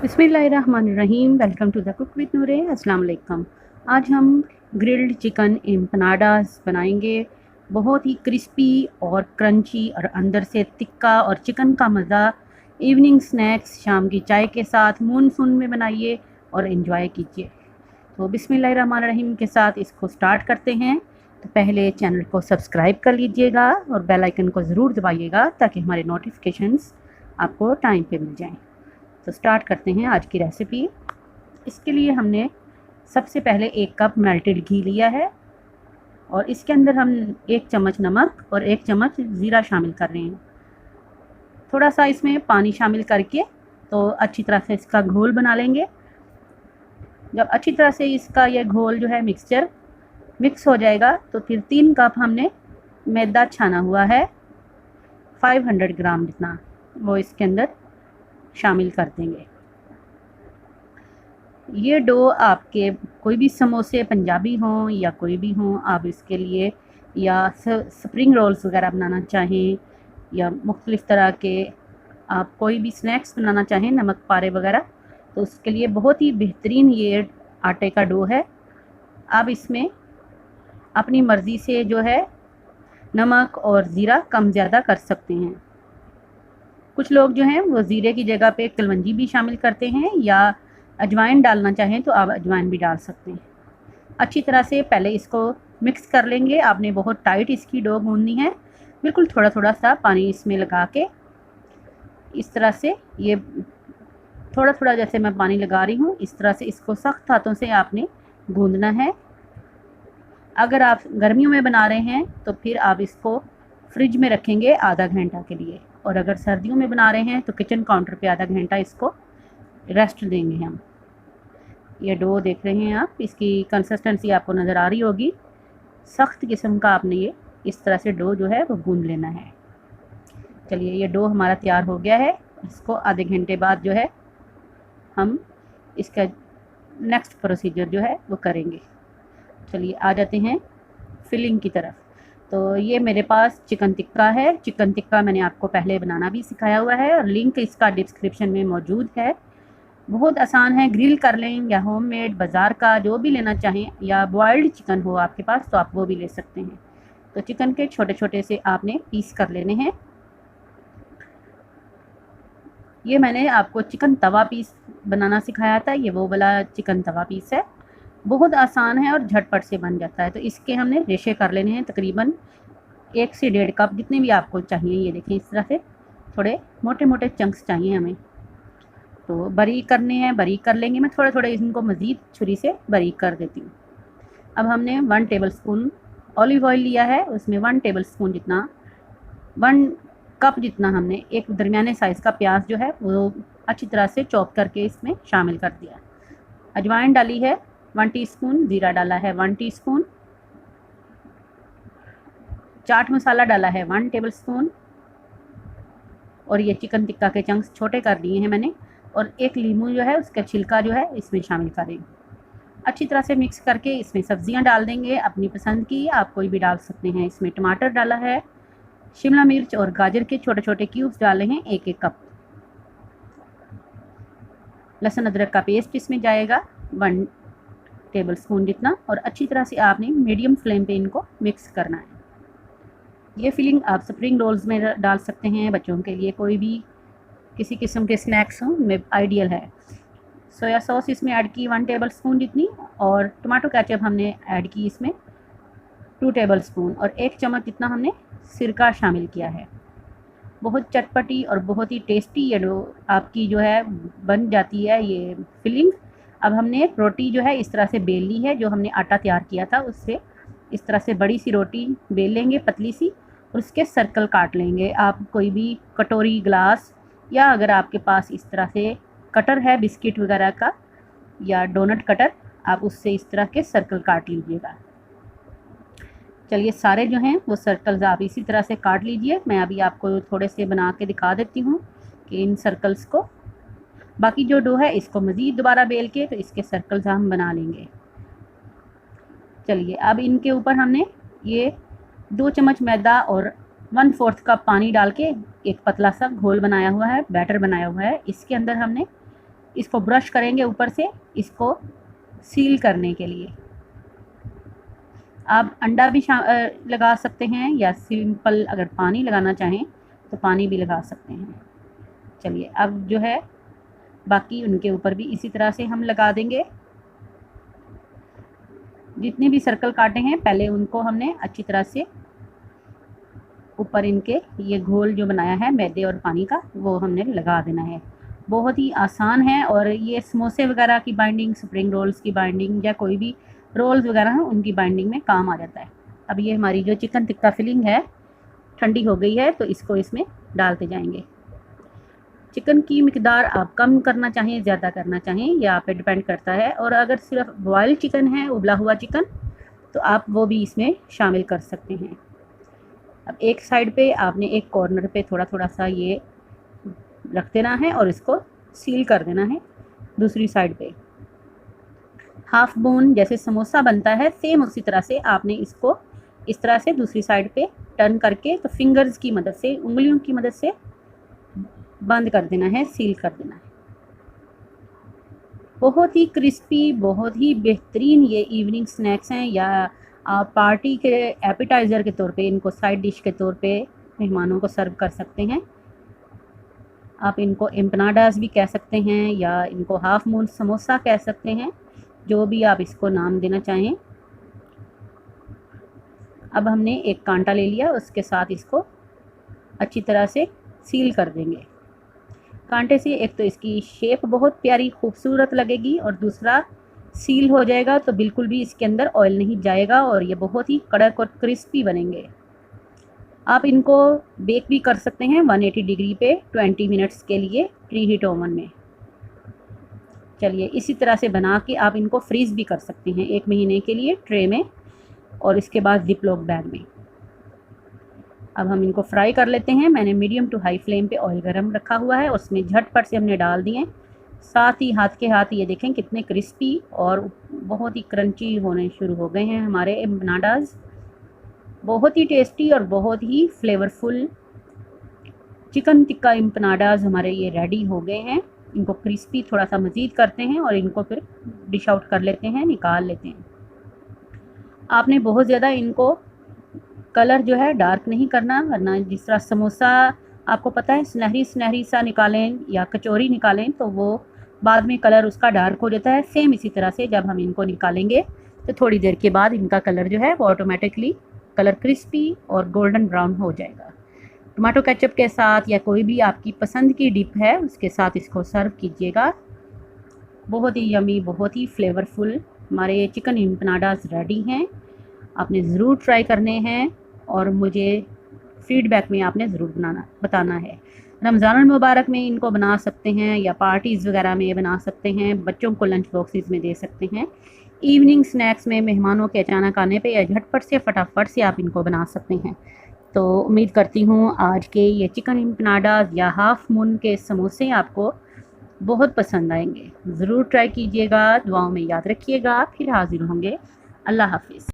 बिस्मिल्लाहिर्रहमानिर्रहीम। Welcome to the cook with Noore. अस्सलाम वालेकुम। आज हम ग्रिल्ड चिकन एम्पनाडास बनाएंगे। बहुत ही क्रिस्पी और क्रंची और अंदर से तिक्का और चिकन का मज़ा। इवनिंग स्नैक्स शाम की चाय के साथ मूनसून में बनाइए और एंजॉय कीजिए। तो बिस्मिल्लाहिर्रहमानिर्रहीम के साथ इसको स्टार्ट करते हैं। तो पहले चैनल को सब्सक्राइब कर लीजिएगा और बेल आइकन को ज़रूर दबाइएगा ताकि हमारे नोटिफिकेशंस आपको टाइम पे मिल जाएं। तो स्टार्ट करते हैं आज की रेसिपी। इसके लिए हमने सबसे पहले 1 कप मेल्टेड घी लिया है और इसके अंदर हम 1 चम्मच नमक और 1 चम्मच ज़ीरा शामिल कर रहे हैं। थोड़ा सा इसमें पानी शामिल करके तो अच्छी तरह से इसका घोल बना लेंगे। जब अच्छी तरह से इसका यह घोल जो है मिक्सचर मिक्स हो जाएगा तो फिर 3 कप हमने मैदा छाना हुआ है 500 ग्राम जितना, वो इसके अंदर शामिल कर देंगे। ये डो आपके कोई भी समोसे पंजाबी हों या कोई भी हों, आप इसके लिए या स्प्रिंग रोल्स वगैरह बनाना चाहें या मुख्तलिफ़ तरह के आप कोई भी स्नैक्स बनाना चाहें, नमक पारे वगैरह, तो उसके लिए बहुत ही बेहतरीन ये आटे का डो है। आप इसमें अपनी मर्ज़ी से जो है नमक और ज़ीरा कम ज़्यादा कर सकते हैं। कुछ लोग जो हैं वो ज़ीरे की जगह पे कलवंजी भी शामिल करते हैं या अजवाइन डालना चाहें तो आप अजवाइन भी डाल सकते हैं। अच्छी तरह से पहले इसको मिक्स कर लेंगे। आपने बहुत टाइट इसकी डो गूंदनी है, बिल्कुल थोड़ा थोड़ा सा पानी इसमें लगा के इस तरह से, ये थोड़ा थोड़ा जैसे मैं पानी लगा रही हूँ इस तरह से इसको सख्त हाथों से आपने गूंदना है। अगर आप गर्मियों में बना रहे हैं तो फिर आप इसको फ्रिज में रखेंगे आधा घंटा के लिए, और अगर सर्दियों में बना रहे हैं तो किचन काउंटर पे आधा घंटा इसको रेस्ट देंगे हम। ये डो देख रहे हैं आप, इसकी कंसिस्टेंसी आपको नज़र आ रही होगी। सख्त किस्म का आपने ये इस तरह से डो जो है वो गूंद लेना है। चलिए, ये डो हमारा तैयार हो गया है। इसको आधे घंटे बाद जो है हम इसका नेक्स्ट प्रोसीजर जो है वो करेंगे। चलिए आ जाते हैं फिलिंग की तरफ। तो ये मेरे पास चिकन टिक्का है। चिकन टिक्का मैंने आपको पहले बनाना भी सिखाया हुआ है और लिंक इसका डिस्क्रिप्शन में मौजूद है। बहुत आसान है, ग्रिल कर लें या होममेड बाज़ार का जो भी लेना चाहें, या बॉयल्ड चिकन हो आपके पास तो आप वो भी ले सकते हैं। तो चिकन के छोटे छोटे से आपने पीस कर लेने हैं। ये मैंने आपको चिकन तवा पीस बनाना सिखाया था, ये वो वाला चिकन तवा पीस है। बहुत आसान है और झटपट से बन जाता है। तो इसके हमने रेशे कर लेने हैं, तकरीबन 1 से 1.5 कप जितने भी आपको चाहिए। ये देखें इस तरह से थोड़े मोटे मोटे चंक्स चाहिए हमें, तो बारीक करने हैं, बारीक कर लेंगे। मैं थोड़े थोड़े इनको मज़ीद छुरी से बारीक कर देती हूँ। अब हमने 1 टेबलस्पून ऑलिव ऑयल लिया है, उसमें 1 टेबलस्पून जितना 1 कप जितना हमने एक दरमियाने साइज़ का प्याज जो है वो अच्छी तरह से चॉप करके इसमें शामिल कर दिया। अजवाइन डाली है 1 टीस्पून, ज़ीरा डाला है 1 टीस्पून, चाट मसाला डाला है 1 टेबलस्पून, और ये चिकन टिक्का के चंक्स छोटे कर दिए हैं मैंने, और 1 लीमू जो है उसका छिलका जो है इसमें शामिल करें। अच्छी तरह से मिक्स करके इसमें सब्जियां डाल देंगे अपनी पसंद की, आप कोई भी डाल सकते हैं। इसमें टमाटर डाला है, शिमला मिर्च और गाजर के छोटे छोटे क्यूब्स डाले हैं 1-1 कप। लहसुन अदरक का पेस्ट इसमें जाएगा 1 टेबलस्पून जितना, और अच्छी तरह से आपने मीडियम फ्लेम पे इनको मिक्स करना है। ये फिलिंग आप स्प्रिंग रोल्स में डाल सकते हैं, बच्चों के लिए कोई भी किसी किस्म के स्नैक्स हों में आइडियल है। सोया सॉस इसमें ऐड की 1 टेबलस्पून जितनी, और टमाटो केचप हमने ऐड की इसमें 2 टेबलस्पून, और 1 चम्मच जितना हमने सिरका शामिल किया है। बहुत चटपटी और बहुत ही टेस्टी ये डो आपकी जो है बन जाती है ये फिलिंग। अब हमने रोटी जो है इस तरह से बेल ली है, जो हमने आटा तैयार किया था उससे इस तरह से बड़ी सी रोटी बेल लेंगे पतली सी, और उसके सर्कल काट लेंगे। आप कोई भी कटोरी, ग्लास, या अगर आपके पास इस तरह से कटर है बिस्किट वगैरह का या डोनट कटर, आप उससे इस तरह के सर्कल काट लीजिएगा। चलिए, सारे जो हैं वो सर्कल्स आप इसी तरह से काट लीजिए। मैं अभी आपको थोड़े से बना के दिखा देती हूँ कि इन सर्कल्स को, बाकी जो डो है इसको मज़ीद दोबारा बेल के तो इसके सर्कल्स हम बना लेंगे। चलिए, अब इनके ऊपर हमने ये 2 चम्मच मैदा और 1/4 कप पानी डाल के एक पतला सा घोल बनाया हुआ है, बैटर बनाया हुआ है। इसके अंदर हमने इसको ब्रश करेंगे ऊपर से, इसको सील करने के लिए। आप अंडा भी लगा सकते हैं, या सिंपल अगर पानी लगाना चाहें तो पानी भी लगा सकते हैं। चलिए अब जो है बाकी उनके ऊपर भी इसी तरह से हम लगा देंगे। जितने भी सर्कल काटे हैं पहले उनको हमने अच्छी तरह से ऊपर इनके ये घोल जो बनाया है मैदे और पानी का वो हमने लगा देना है। बहुत ही आसान है और ये समोसे वगैरह की बाइंडिंग, स्प्रिंग रोल्स की बाइंडिंग या कोई भी रोल्स वगैरह हैं उनकी बाइंडिंग में काम आ जाता है। अब ये हमारी जो चिकन टिक्का फिलिंग है ठंडी हो गई है तो इसको इसमें डालते जाएंगे। चिकन की मिकदार आप कम करना चाहें, ज़्यादा करना चाहें, ये आप पे डिपेंड करता है। और अगर सिर्फ बॉयल चिकन है, उबला हुआ चिकन, तो आप वो भी इसमें शामिल कर सकते हैं। अब एक साइड पे आपने एक कॉर्नर पे थोड़ा थोड़ा सा ये रख देना है और इसको सील कर देना है। दूसरी साइड पे हाफ बोन जैसे समोसा बनता है सेम उसी तरह से आपने इसको इस तरह से दूसरी साइड पे टर्न करके तो फिंगर्स की मदद से, उंगलियों की मदद से बंद कर देना है, सील कर देना है। बहुत ही क्रिस्पी, बहुत ही बेहतरीन ये इवनिंग स्नैक्स हैं, या आप पार्टी के एपिटाइज़र के तौर पे, इनको साइड डिश के तौर पे मेहमानों को सर्व कर सकते हैं। आप इनको एम्पनाडास भी कह सकते हैं या इनको हाफ मून समोसा कह सकते हैं, जो भी आप इसको नाम देना चाहें। अब हमने एक कांटा ले लिया, उसके साथ इसको अच्छी तरह से सील कर देंगे। कांटे से एक तो इसकी शेप बहुत प्यारी खूबसूरत लगेगी और दूसरा सील हो जाएगा तो बिल्कुल भी इसके अंदर ऑयल नहीं जाएगा और ये बहुत ही कड़क और क्रिस्पी बनेंगे। आप इनको बेक भी कर सकते हैं 180 डिग्री पे 20 मिनट्स के लिए प्री हीट ओवन में। चलिए इसी तरह से बना के आप इनको फ्रीज़ भी कर सकते हैं 1 महीने के लिए ट्रे में और इसके बाद जिपलॉक बैग में। अब हम इनको फ्राई कर लेते हैं। मैंने मीडियम टू हाई फ्लेम पे ऑयल गरम रखा हुआ है, उसमें झटपट से हमने डाल दिए। साथ ही हाथ के हाथ ये देखें कितने क्रिस्पी और बहुत ही क्रंची होने शुरू हो गए हैं हमारे एम्पनाडास। बहुत ही टेस्टी और बहुत ही फ्लेवरफुल चिकन टिक्का एम्पनाडास हमारे ये रेडी हो गए हैं। इनको क्रिस्पी थोड़ा सा मज़ीद करते हैं और इनको फिर डिश आउट कर लेते हैं, निकाल लेते हैं। आपने बहुत ज़्यादा इनको कलर जो है डार्क नहीं करना, वरना जिस तरह समोसा आपको पता है सुनहरी सुनहरी सा निकालें या कचौरी निकालें तो वो बाद में कलर उसका डार्क हो जाता है। सेम इसी तरह से जब हम इनको निकालेंगे तो थोड़ी देर के बाद इनका कलर जो है वो ऑटोमेटिकली कलर क्रिस्पी और गोल्डन ब्राउन हो जाएगा। टमाटो केचप के साथ या कोई भी आपकी पसंद की डिप है उसके साथ इसको सर्व कीजिएगा। बहुत ही यमी, बहुत ही फ्लेवरफुल हमारे ये चिकन एम्पनाडास रेडी हैं। आपने ज़रूर ट्राई करने हैं और मुझे फ़ीडबैक में आपने ज़रूर बताना है। रमज़ान मुबारक में इनको बना सकते हैं या पार्टीज़ वगैरह में बना सकते हैं, बच्चों को लंच बॉक्सेस में दे सकते हैं। इवनिंग स्नैक्स में मेहमानों के अचानक आने पे या झटपट से फटाफट से आप इनको बना सकते हैं। तो उम्मीद करती हूँ आज के ये चिकन एम्पनाडास या हाफ मून के समोसे आपको बहुत पसंद आएंगे। ज़रूर ट्राई कीजिएगा, दुआओं में याद रखिएगा। फिर हाज़िर होंगे। अल्लाह हाफिज़।